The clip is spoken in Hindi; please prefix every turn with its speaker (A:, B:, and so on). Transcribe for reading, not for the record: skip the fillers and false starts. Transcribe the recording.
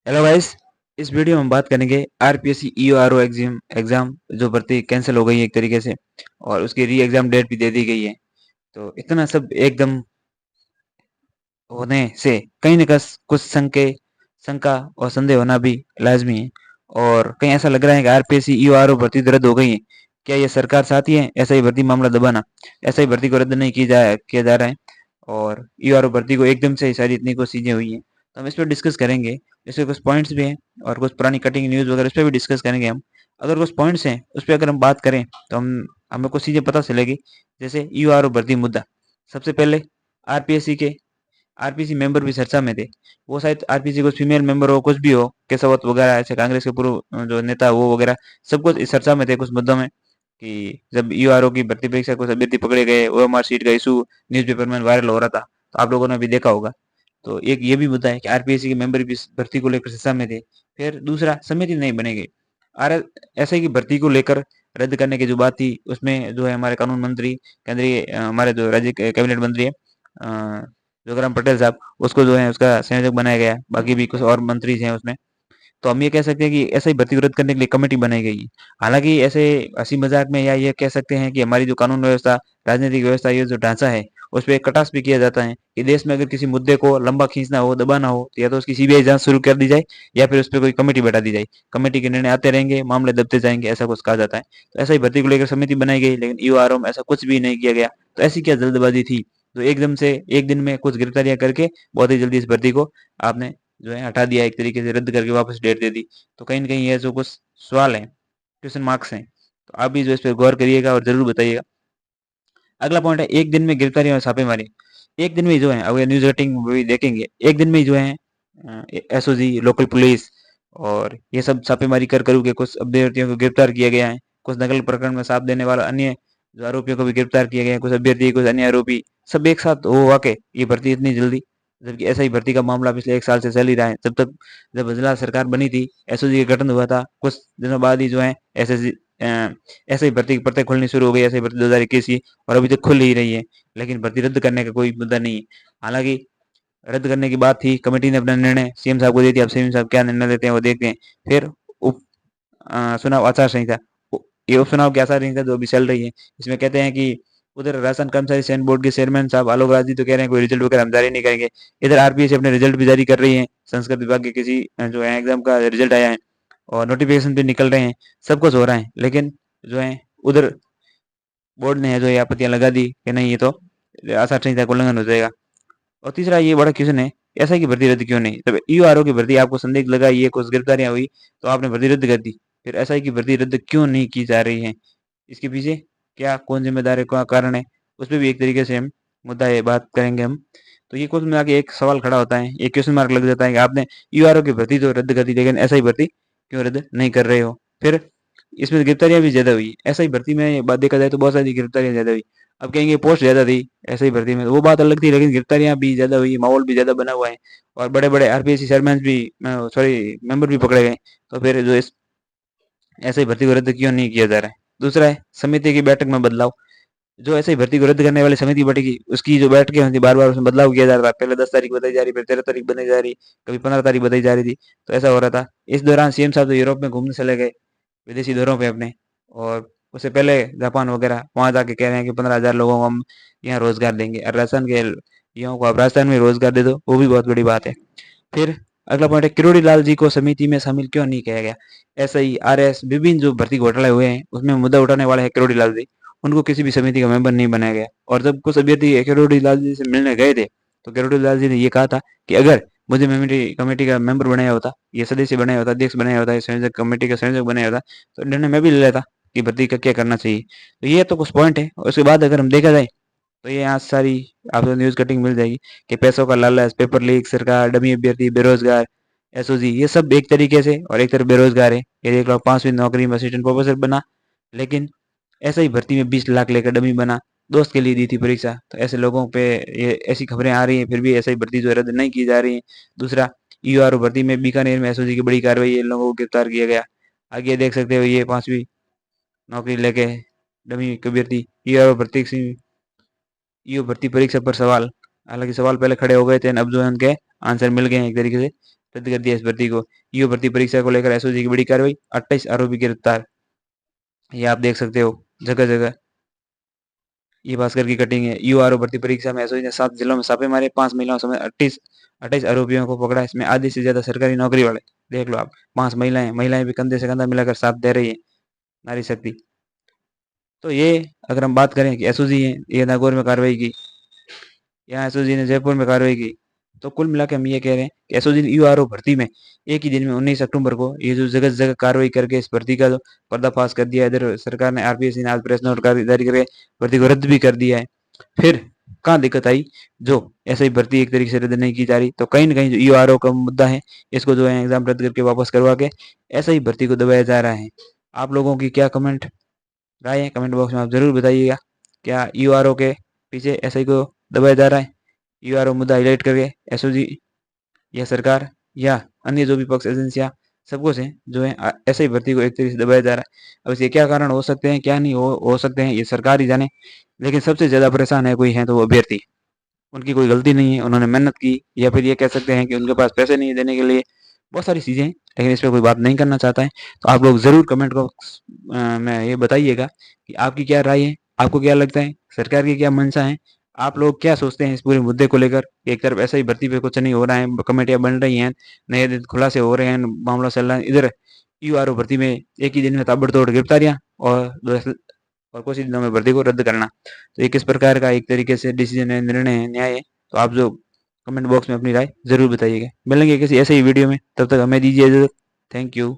A: Hello guys. इस वीडियो में हम बात करेंगे आरपीएससी ईओआरओ एग्जाम एग्जाम जो भर्ती कैंसिल हो गई है एक तरीके से, और उसकी री एग्जाम डेट भी दे दी गई है। तो इतना सब एकदम होने से कहीं न कुछ शंका और संदेह होना भी लाजमी है। और कहीं ऐसा लग रहा है कि आरपीएससी ईओआरओ भर्ती तो रद्द हो गई है। क्या ये सरकार चाहती है ऐसा ही भर्ती मामला दबाना? ऐसा ही भर्ती को रद्द नहीं किया जा रहा है, और ईओआरओ भर्ती को एकदम से ही सारी इतनी कुछ चीजें हुई हैं। तो हम इस पर डिस्कस करेंगे। इसमें कुछ पॉइंट्स भी हैं और कुछ पुरानी कटिंग न्यूज़ वगैरह इस पर भी डिस्कस करेंगे हम। अगर कुछ पॉइंट्स हैं उस पर अगर हम बात करें तो हमें कुछ चीज़ें पता चलेगी। जैसे ईओआरओ भर्ती मुद्दा, सबसे पहले आरपीएससी के आरपीसी मेंबर भी चर्चा में थे। वो शायद आरपीसी कुछ फीमेल मेंबर हो, कुछ भी हो, केसावत वगैरह ऐसे कांग्रेस के पूर्व जो नेता वो वगैरह सब कुछ इस चर्चा में थे कुछ मुद्दों में। कि जब ईओआरओ की भर्ती परीक्षा कुछ अभ्यर्थी पकड़े गए, ओएमआर सीट का इशू न्यूज़पेपर में वायरल हो रहा था, तो आप लोगों ने भी देखा होगा। तो एक ये भी मुद्दा है कि आरपीएससी के मेंबर भी इस भर्ती को लेकर चर्चा में थे। फिर दूसरा, समिति नहीं बनेगी। आर ऐसे की भर्ती को लेकर रद्द करने की जो बात थी, उसमें जो है हमारे कानून मंत्री, केंद्रीय हमारे जो राज्य के कैबिनेट मंत्री है जोगराम पटेल साहब, उसको जो है उसका संयोजक बनाया गया है। बाकी भी कुछ और मंत्री हैं उसमें। तो हम ये कह सकते हैं कि ऐसा ही भर्ती को रद्द करने के लिए कमेटी बनाई गई है। हालांकि ऐसे हंसी मजाक में या ये कह सकते हैं कि हमारी जो कानून व्यवस्था, राजनीतिक व्यवस्था, ये जो ढांचा है उस पर एक कटाक्ष भी किया जाता है कि देश में अगर किसी मुद्दे को लंबा खींचना हो, दबाना हो, तो या तो उसकी सीबीआई जांच शुरू कर दी जाए या फिर उस पर कोई कमेटी बैठा दी जाए। कमेटी के निर्णय आते रहेंगे, मामले दबते जाएंगे, ऐसा कुछ कहा जाता है। तो ऐसा ही भर्ती को लेकर समिति बनाई गई, लेकिन ईओआरओ में ऐसा कुछ भी नहीं किया गया। तो ऐसी क्या जल्दबाजी थी तो एकदम से एक दिन में कुछ गिरफ्तारियां करके बहुत ही जल्दी इस भर्ती को आपने जो है हटा दिया, एक तरीके से रद्द करके वापस डेट दे दी। तो कहीं न कहीं ये जो कुछ सवाल हैं, क्वेश्चन मार्क्स हैं, तो आप भी जो इस पे गौर करिएगा और ज़रूर बताइएगा। अगला पॉइंट है एक दिन में गिरफ्तारी और छापेमारी। एक दिन में ही जो है, अब ये न्यूज़ रेटिंग भी देखेंगे, एक दिन में ही जो है एसओजी, लोकल पुलिस और ये सब छापेमारी कर के कुछ अभ्यर्थियों को गिरफ्तार किया गया है। कुछ नकल प्रकरण में साथ देने वाला अन्य जो आरोपियों को भी गिरफ्तार किया गया है। कुछ अभ्यर्थी, कुछ अन्य आरोपी सब एक साथ हो वाक़ई ये भर्ती इतनी जल्दी, जबकि ऐसा ही भर्ती का मामला पिछले 1 साल से चल ही रहा है। जब हज़िला सरकार बनी थी, एसओजी का गठन हुआ था, कुछ दिनों बाद ही जो है एसएसजी ऐसे ही भर्ती की परतें खुलनी शुरू हो गई। ऐसे ही भर्ती 2021 की, और अभी तक खुल ही रही है। लेकिन भर्ती रद्द करने का कोई मुद्दा नहीं है। हालांकि रद्द करने की बात थी, कमेटी ने अपना निर्णय सीएम साहब को दे दिया। अब सीएम साहब क्या निर्णय लेते हैं वो देखते हैं। फिर उप चुनाव आचार संहिता, ये उपचुनाव की आचार संहिता जो अभी चल रही है, इसमें कहते हैं कि उधर राजस्थान कर्मचारी चयन बोर्ड के चेयरमैन साहब आलोक राज जी तो कह रहे हैं कोई रिजल्ट वगैरह हम जारी नहीं करेंगे। इधर आरपीएससी अपने रिजल्ट भी जारी कर रही है। संस्कृत विभाग के किसी जो है एग्जाम का रिजल्ट आया है और नोटिफिकेशन भी निकल रहे हैं। सब कुछ हो रहा है, लेकिन जो है उधर बोर्ड ने जो ये आपत्तियां लगा दी कि नहीं, ये तो आचार संहिता का उल्लंघन हो जाएगा। और तीसरा ये बड़ा क्वेश्चन है, ऐसा की भर्ती रद्द क्यों नहीं? तब ईओआरओ की भर्ती आपको संदिग्ध लगा, ये कुछ गिरफ्तारियां हुई तो आपने भर्ती रद्द कर दी। फिर एसआई की भर्ती रद्द क्यों नहीं की जा रही है? इसके पीछे क्या, कौन जिम्मेदार है, क्या कारण है? उस पर भी एक तरीके से हम मुद्दा है, बात करेंगे हम। तो ये कुल मिला के एक सवाल खड़ा होता है, एक क्वेश्चन मार्क लग जाता है कि आपने ईओआरओ की भर्ती तो रद्द कर दी, लेकिन एसआई भर्ती क्यों रद्द नहीं कर रहे हो? फिर इसमें गिरफ्तारियां भी ज्यादा हुई। एसआई भर्ती में बात देखा जाए तो बहुत सारी गिरफ्तारियां ज्यादा हुई। अब कहेंगे पोस्ट ज्यादा थी ऐसे ही भर्ती में, तो वो बात अलग थी, लेकिन गिरफ्तारियां भी ज्यादा हुई, माहौल भी ज्यादा बना हुआ है, और बड़े बड़े आरपीएससी चेयरमैन भी, सॉरी, मेंबर भी पकड़े गए। तो फिर जो इस ऐसे ही भर्ती को रद्द क्यों नहीं किया जा रहा है? दूसरा है समिति की बैठक में बदलाव। जो ऐसे ही भर्ती को रद्द करने वाली समिति बैठेगी, उसकी जो बैठकें होती बार बार उसमें बदलाव किया जा रहा था। पहले 10 तारीख बताई जा रही, फिर 13 तारीख बताई जा रही, कभी 15 तारीख बताई जा रही थी। तो ऐसा हो रहा था। इस दौरान सीएम साहब तो यूरोप में घूमने चले गए, विदेशी दौरों पे अपने। और उससे पहले जापान वगैरह वहां जाके कह रहे हैं कि 15,000 लोगों को हम यहाँ रोजगार देंगे, और राजस्थान के युवाओं को आप राजस्थान में रोजगार दे दो, वो भी बहुत बड़ी बात है। फिर अगला पॉइंट है किरोड़ी लाल जी को समिति में शामिल क्यों नहीं किया गया? एसआई, आरएस, विभिन्न जो भर्ती घोटाले हुए हैं उसमें मुद्दा उठाने वाले हैं किरोड़ी लाल जी, उनको किसी भी समिति का मेंबर नहीं बनाया गया। और जब कुछ अभ्यर्थी किरोड़ी लाल जी से मिलने गए थे, तो किरोड़ी लाल जी ने ये कहा था कि अगर मुझे कमेटी कमेटी का मेंबर बनाया होता, ये सदस्य बनाया होता, अध्यक्ष बनाया होता, संयोजक, कमेटी का संयोजक बनाया होता, तो निर्णय मैं भी ले लेता कि भर्ती का क्या करना चाहिए। तो ये तो कुछ पॉइंट है। और उसके बाद अगर हम देखा जाए तो ये यहाँ सारी आपको न्यूज़ कटिंग मिल जाएगी कि पैसों का लालच, पेपर लीक, सरकार, डमी अभ्यर्थी, बेरोजगार, एसओजी, ये सब एक तरीके से, और एक तरफ बेरोजगार है। ये देख लो, 5वीं नौकरी में असिस्टेंट प्रोफेसर बना, लेकिन ऐसा ही भर्ती में 20 लाख लेकर डमी बना, दोस्त के लिए दी थी परीक्षा। तो ऐसे लोगों पे ये ऐसी खबरें आ रही हैं, फिर भी ऐसा ही भर्ती जो है रद्द नहीं की जा रही है। दूसरा, ईओआरओ भर्ती में बीकानेर में एसओजी की बड़ी कार्रवाई, इन लोगों को गिरफ्तार किया गया। आगे देख सकते हो, ये 5वीं नौकरी लेके डमी अभ्यर्थी, ईओआरओ भर्ती ईओ भर्ती परीक्षा पर सवाल। हालांकि सवाल पहले खड़े हो गए थे, अब जो है उनके आंसर मिल गए हैं एक तरीके से। रद्द कर दिया इस भर्ती को। ईओ भर्ती परीक्षा को लेकर एसओजी की बड़ी कार्रवाई, 28 आरोपी गिरफ्तार। ये आप देख सकते हो जगह जगह ये भास्कर की कटिंग है। ईओआरओ भर्ती परीक्षा में एसओजी ने 7 जिलों में छापे मारे, 5 महिलाओं समेत 28 आरोपियों को पकड़ा। इसमें आधे से ज्यादा सरकारी नौकरी वाले। देख लो आप, 5 महिलाएं भी कंधे से कंधा मिलाकर साथ दे रही है, नारी शक्ति। तो ये अगर हम बात करें कि एसओजी है ये नागौर में कार्रवाई की, यहाँ एसओजी ने जयपुर में कार्रवाई की, तो कुल मिलाकर हम ये कह रहे हैं कि एसओजी ने ईओआरओ भर्ती में एक ही दिन में 19 अक्टूबर को ये जो जगह जगह कार्रवाई करके इस भर्ती का जो पर्दाफाश कर दिया है। इधर सरकार ने आरपीएससी ने आज प्रेस नोट जारी करके भर्ती को रद्द भी कर दिया है। फिर कहाँ दिक्कत आई, जो ऐसे ही भर्ती एक तरीके से रद्द नहीं की जा रही, तो कहीं ना कहीं जो ईओआरओ का मुद्दा है इसको जो है एग्जाम रद्द करके वापस करवा के ऐसा ही भर्ती को दबाया जा रहा है। आप लोगों की क्या कमेंट राय है, कमेंट बॉक्स में आप जरूर बताइएगा। क्या ईओआरओ के पीछे ऐसा ही को दबाया जा रहा है, ईओआरओ मुद्दा हाईलाइट करके एसओजी या सरकार या अन्य जो भी पक्ष एजेंसियां सबको से जो है ऐसे ही भर्ती को एक तरीके से दबाया जा रहा है। अब इसके क्या कारण हो सकते हैं, क्या नहीं हो सकते हैं, ये सरकार ही जाने। लेकिन सबसे ज्यादा परेशान है कोई है तो वो अभ्यर्थी। उनकी कोई गलती नहीं है, उन्होंने मेहनत की, या फिर ये कह सकते हैं कि उनके पास पैसे नहीं देने के लिए, बहुत सारी चीजें हैं, लेकिन इस पर कोई बात नहीं करना चाहता है। तो आप लोग जरूर कमेंट बॉक्स में ये बताइएगा कि आपकी क्या राय है, आपको क्या लगता है, सरकार की क्या मंशा है, आप लोग क्या सोचते हैं इस पूरे मुद्दे को लेकर। एक तरफ ऐसा ही भर्ती पे कुछ नहीं हो रहा है, कमेटियां बन रही हैं, नए खुलासे हो रहे हैं, मामला चल रहा है। इधर यूआरओ भर्ती में एक ही दिन में ताबड़तोड़ गिरफ्तारियां और कुछ ही दिनों में भर्ती को रद्द करना। तो ये किस प्रकार का एक तरीके से डिसीजन है, निर्णय है, न्याय है। तो आप जो कमेंट बॉक्स में अपनी राय जरूर बताइएगा। मिलेंगे किसी ऐसे ही वीडियो में, तब तक हमें दीजिए इजाजत। Thank you.